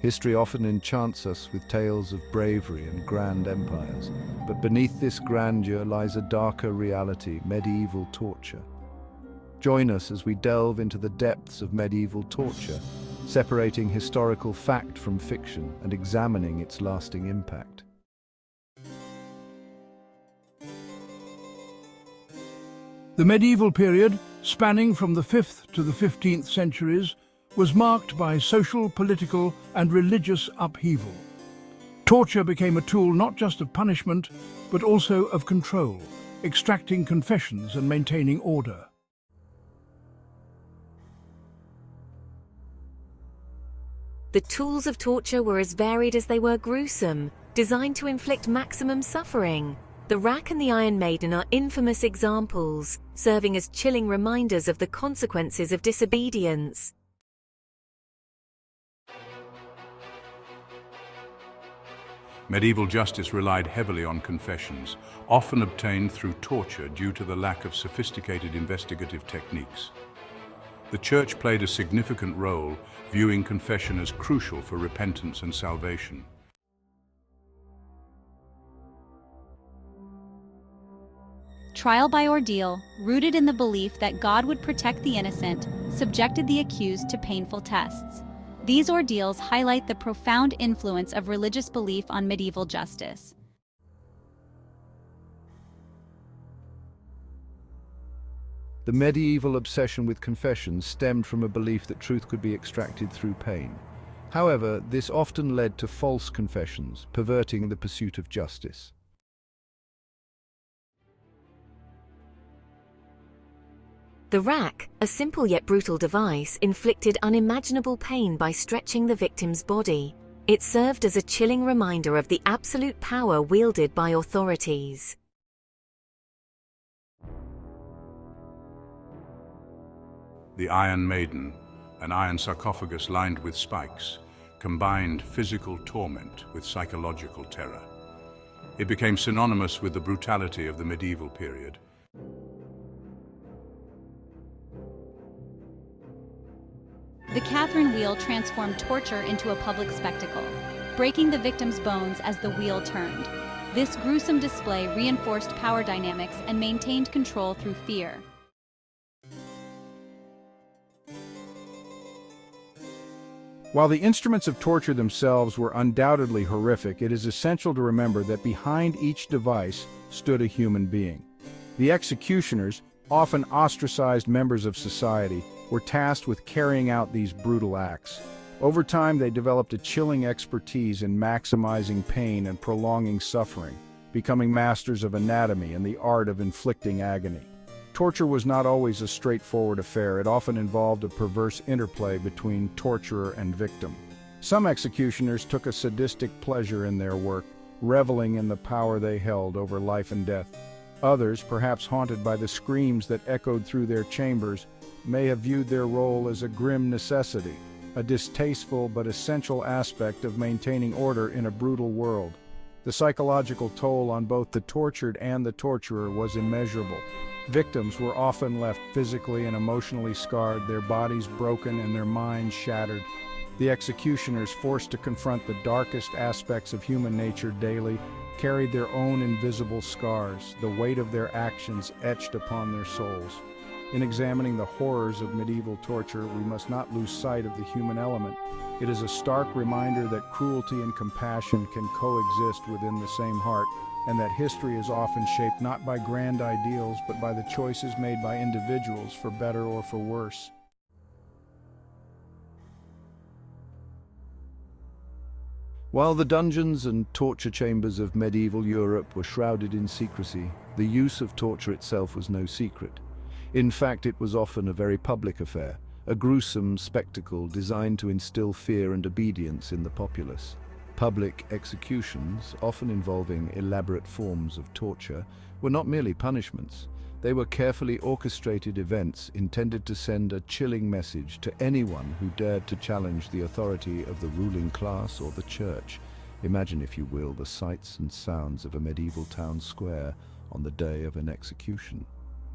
History often enchants us with tales of bravery and grand empires, but beneath this grandeur lies a darker reality: medieval torture. Join us as we delve into the depths of medieval torture, separating historical fact from fiction and examining its lasting impact. The medieval period, spanning from the 5th to the 15th centuries, was marked by social, political, and religious upheaval. Torture became a tool not just of punishment, but also of control, extracting confessions and maintaining order. The tools of torture were as varied as they were gruesome, designed to inflict maximum suffering. The rack and the Iron Maiden are infamous examples, serving as chilling reminders of the consequences of disobedience. Medieval justice relied heavily on confessions, often obtained through torture due to the lack of sophisticated investigative techniques. The Church played a significant role, viewing confession as crucial for repentance and salvation. Trial by ordeal, rooted in the belief that God would protect the innocent, subjected the accused to painful tests. These ordeals highlight the profound influence of religious belief on medieval justice. The medieval obsession with confessions stemmed from a belief that truth could be extracted through pain. However, this often led to false confessions, perverting the pursuit of justice. The rack, a simple yet brutal device, inflicted unimaginable pain by stretching the victim's body. It served as a chilling reminder of the absolute power wielded by authorities. The Iron Maiden, an iron sarcophagus lined with spikes, combined physical torment with psychological terror. It became synonymous with the brutality of the medieval period. The Catherine wheel transformed torture into a public spectacle, breaking the victim's bones as the wheel turned. This gruesome display reinforced power dynamics and maintained control through fear. While the instruments of torture themselves were undoubtedly horrific, it is essential to remember that behind each device stood a human being. The executioners, often ostracized members of society, were tasked with carrying out these brutal acts. Over time, they developed a chilling expertise in maximizing pain and prolonging suffering, becoming masters of anatomy and the art of inflicting agony. Torture was not always a straightforward affair. It often involved a perverse interplay between torturer and victim. Some executioners took a sadistic pleasure in their work, reveling in the power they held over life and death. Others, perhaps haunted by the screams that echoed through their chambers, may have viewed their role as a grim necessity, a distasteful but essential aspect of maintaining order in a brutal world. The psychological toll on both the tortured and the torturer was immeasurable. Victims were often left physically and emotionally scarred, their bodies broken and their minds shattered. The executioners, forced to confront the darkest aspects of human nature daily, carried their own invisible scars, the weight of their actions etched upon their souls. In examining the horrors of medieval torture, we must not lose sight of the human element. It is a stark reminder that cruelty and compassion can coexist within the same heart, and that history is often shaped not by grand ideals, but by the choices made by individuals, for better or for worse. While the dungeons and torture chambers of medieval Europe were shrouded in secrecy, the use of torture itself was no secret. In fact, it was often a very public affair, a gruesome spectacle designed to instill fear and obedience in the populace. Public executions, often involving elaborate forms of torture, were not merely punishments. They were carefully orchestrated events intended to send a chilling message to anyone who dared to challenge the authority of the ruling class or the church. Imagine, if you will, the sights and sounds of a medieval town square on the day of an execution.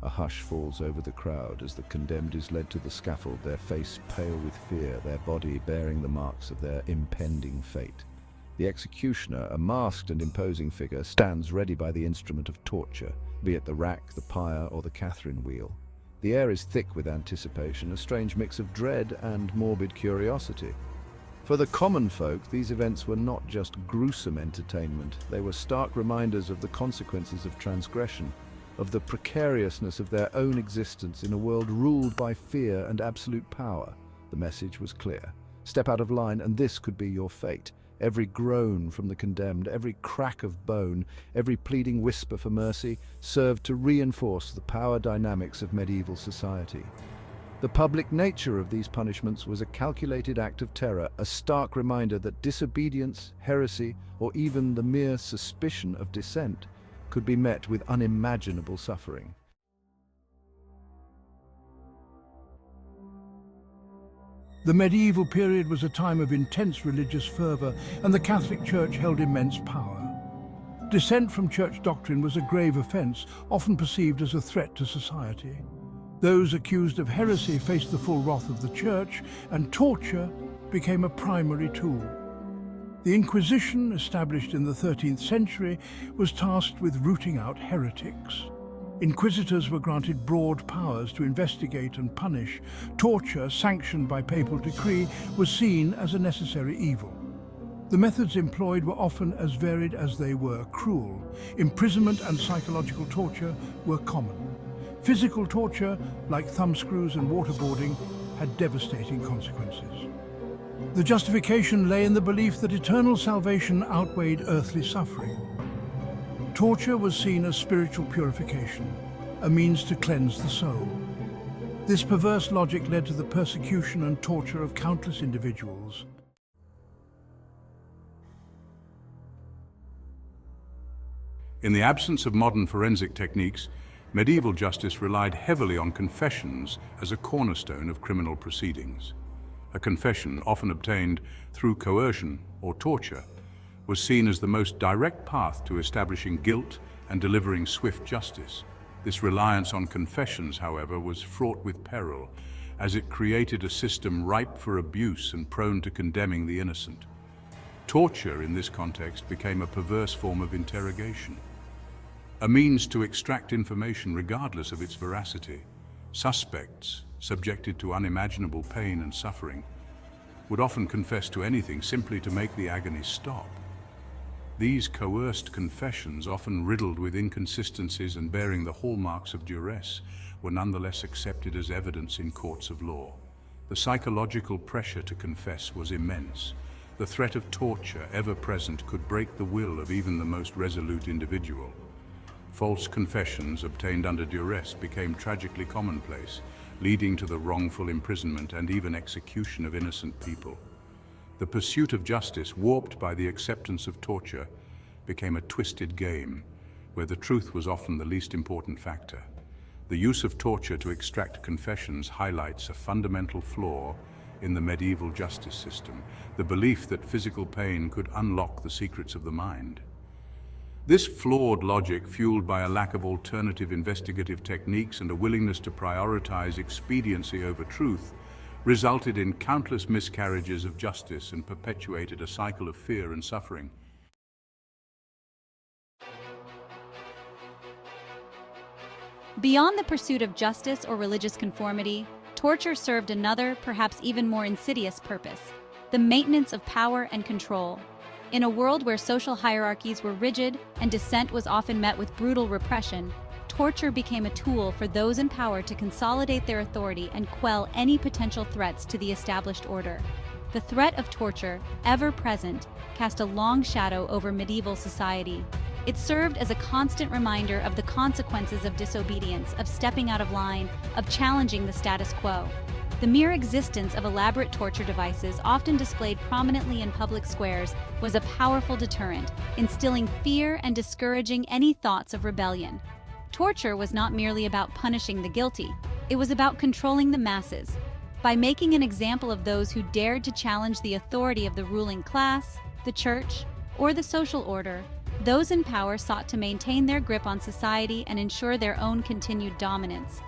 A hush falls over the crowd as the condemned is led to the scaffold, their face pale with fear, their body bearing the marks of their impending fate. The executioner, a masked and imposing figure, stands ready by the instrument of torture, be it the rack, the pyre, or the Catherine wheel. The air is thick with anticipation, a strange mix of dread and morbid curiosity. For the common folk, these events were not just gruesome entertainment, they were stark reminders of the consequences of transgression, of the precariousness of their own existence in a world ruled by fear and absolute power. The message was clear. Step out of line and this could be your fate. Every groan from the condemned, every crack of bone, every pleading whisper for mercy served to reinforce the power dynamics of medieval society. The public nature of these punishments was a calculated act of terror, a stark reminder that disobedience, heresy, or even the mere suspicion of dissent could be met with unimaginable suffering. The medieval period was a time of intense religious fervor, and the Catholic Church held immense power. Dissent from church doctrine was a grave offense, often perceived as a threat to society. Those accused of heresy faced the full wrath of the Church, and torture became a primary tool. The Inquisition, established in the 13th century, was tasked with rooting out heretics. Inquisitors were granted broad powers to investigate and punish. Torture, sanctioned by papal decree, was seen as a necessary evil. The methods employed were often as varied as they were cruel. Imprisonment and psychological torture were common. Physical torture, like thumbscrews and waterboarding, had devastating consequences. The justification lay in the belief that eternal salvation outweighed earthly suffering. Torture was seen as spiritual purification, a means to cleanse the soul. This perverse logic led to the persecution and torture of countless individuals. In the absence of modern forensic techniques, medieval justice relied heavily on confessions as a cornerstone of criminal proceedings. A confession, often obtained through coercion or torture, was seen as the most direct path to establishing guilt and delivering swift justice. This reliance on confessions, however, was fraught with peril, as it created a system ripe for abuse and prone to condemning the innocent. Torture, in this context, became a perverse form of interrogation, a means to extract information regardless of its veracity. Suspects, subjected to unimaginable pain and suffering, would often confess to anything simply to make the agony stop. These coerced confessions, often riddled with inconsistencies and bearing the hallmarks of duress, were nonetheless accepted as evidence in courts of law. The psychological pressure to confess was immense. The threat of torture, ever present, could break the will of even the most resolute individual. False confessions obtained under duress became tragically commonplace, leading to the wrongful imprisonment and even execution of innocent people. The pursuit of justice, warped by the acceptance of torture, became a twisted game, where the truth was often the least important factor. The use of torture to extract confessions highlights a fundamental flaw in the medieval justice system, the belief that physical pain could unlock the secrets of the mind. This flawed logic, fueled by a lack of alternative investigative techniques and a willingness to prioritize expediency over truth, resulted in countless miscarriages of justice and perpetuated a cycle of fear and suffering. Beyond the pursuit of justice or religious conformity, torture served another, perhaps even more insidious purpose: the maintenance of power and control. In a world where social hierarchies were rigid and dissent was often met with brutal repression, torture became a tool for those in power to consolidate their authority and quell any potential threats to the established order. The threat of torture, ever present, cast a long shadow over medieval society. It served as a constant reminder of the consequences of disobedience, of stepping out of line, of challenging the status quo. The mere existence of elaborate torture devices, often displayed prominently in public squares, was a powerful deterrent, instilling fear and discouraging any thoughts of rebellion. Torture was not merely about punishing the guilty, it was about controlling the masses. By making an example of those who dared to challenge the authority of the ruling class, the church, or the social order, Those in power sought to maintain their grip on society and ensure their own continued dominance.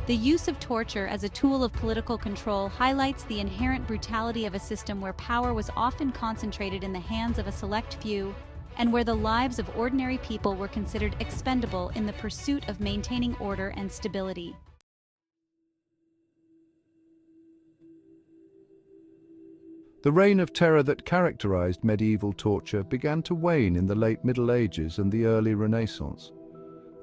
The use of torture as a tool of political control highlights the inherent brutality of a system where power was often concentrated in the hands of a select few, and where the lives of ordinary people were considered expendable in the pursuit of maintaining order and stability. The reign of terror that characterized medieval torture began to wane in the late Middle Ages and the early Renaissance.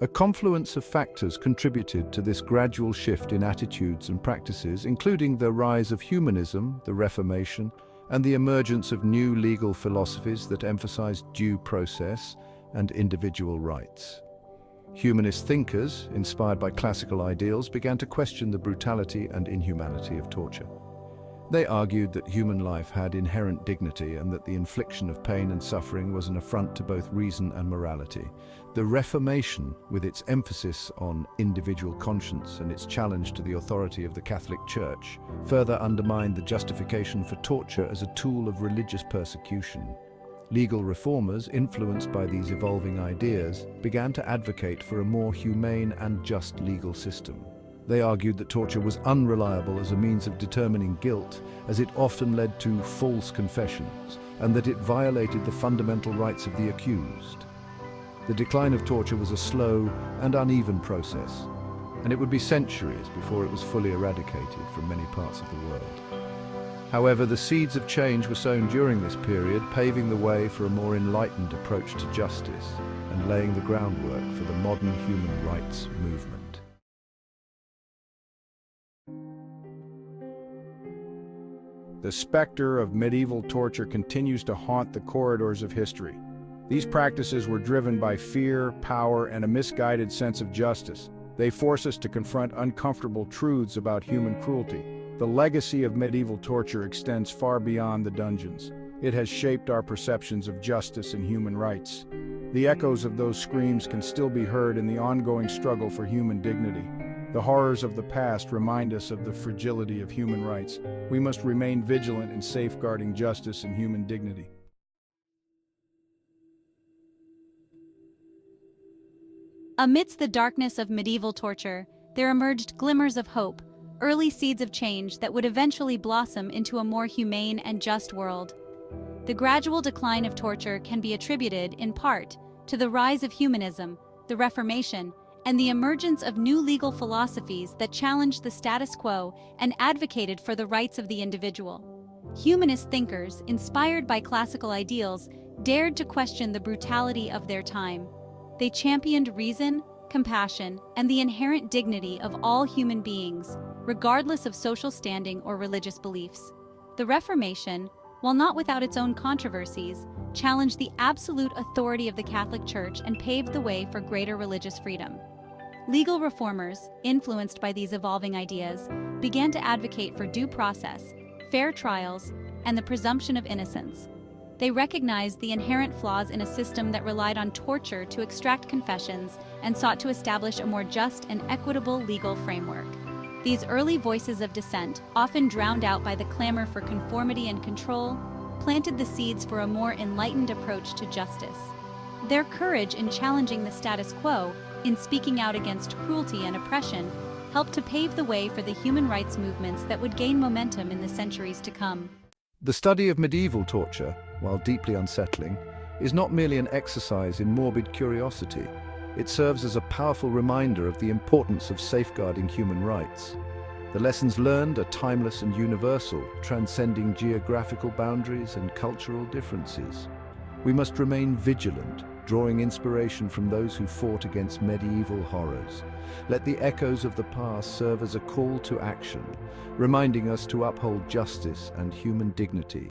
A confluence of factors contributed to this gradual shift in attitudes and practices, including the rise of humanism, the Reformation, and the emergence of new legal philosophies that emphasized due process and individual rights. Humanist thinkers, inspired by classical ideals, began to question the brutality and inhumanity of torture. They argued that human life had inherent dignity and that the infliction of pain and suffering was an affront to both reason and morality. The Reformation, with its emphasis on individual conscience and its challenge to the authority of the Catholic Church, further undermined the justification for torture as a tool of religious persecution. Legal reformers, influenced by these evolving ideas, began to advocate for a more humane and just legal system. They argued that torture was unreliable as a means of determining guilt, as it often led to false confessions, and that it violated the fundamental rights of the accused. The decline of torture was a slow and uneven process, and it would be centuries before it was fully eradicated from many parts of the world. However, the seeds of change were sown during this period, paving the way for a more enlightened approach to justice and laying the groundwork for the modern human rights movement. The specter of medieval torture continues to haunt the corridors of history. These practices were driven by fear, power, and a misguided sense of justice. They force us to confront uncomfortable truths about human cruelty. The legacy of medieval torture extends far beyond the dungeons. It has shaped our perceptions of justice and human rights. The echoes of those screams can still be heard in the ongoing struggle for human dignity. The horrors of the past remind us of the fragility of human rights. We must remain vigilant in safeguarding justice and human dignity. Amidst the darkness of medieval torture, there emerged glimmers of hope, early seeds of change that would eventually blossom into a more humane and just world. The gradual decline of torture can be attributed, in part, to the rise of humanism, the Reformation, and the emergence of new legal philosophies that challenged the status quo and advocated for the rights of the individual. Humanist thinkers, inspired by classical ideals, dared to question the brutality of their time. They championed reason, compassion, and the inherent dignity of all human beings, regardless of social standing or religious beliefs. The Reformation, while not without its own controversies, challenged the absolute authority of the Catholic Church and paved the way for greater religious freedom. Legal reformers, influenced by these evolving ideas, began to advocate for due process, fair trials, and the presumption of innocence. They recognized the inherent flaws in a system that relied on torture to extract confessions and sought to establish a more just and equitable legal framework. These early voices of dissent, often drowned out by the clamor for conformity and control, planted the seeds for a more enlightened approach to justice. Their courage in challenging the status quo, in speaking out against cruelty and oppression, helped to pave the way for the human rights movements that would gain momentum in the centuries to come. The study of medieval torture, while deeply unsettling, is not merely an exercise in morbid curiosity. It serves as a powerful reminder of the importance of safeguarding human rights. The lessons learned are timeless and universal, transcending geographical boundaries and cultural differences. We must remain vigilant, drawing inspiration from those who fought against medieval horrors. Let the echoes of the past serve as a call to action, reminding us to uphold justice and human dignity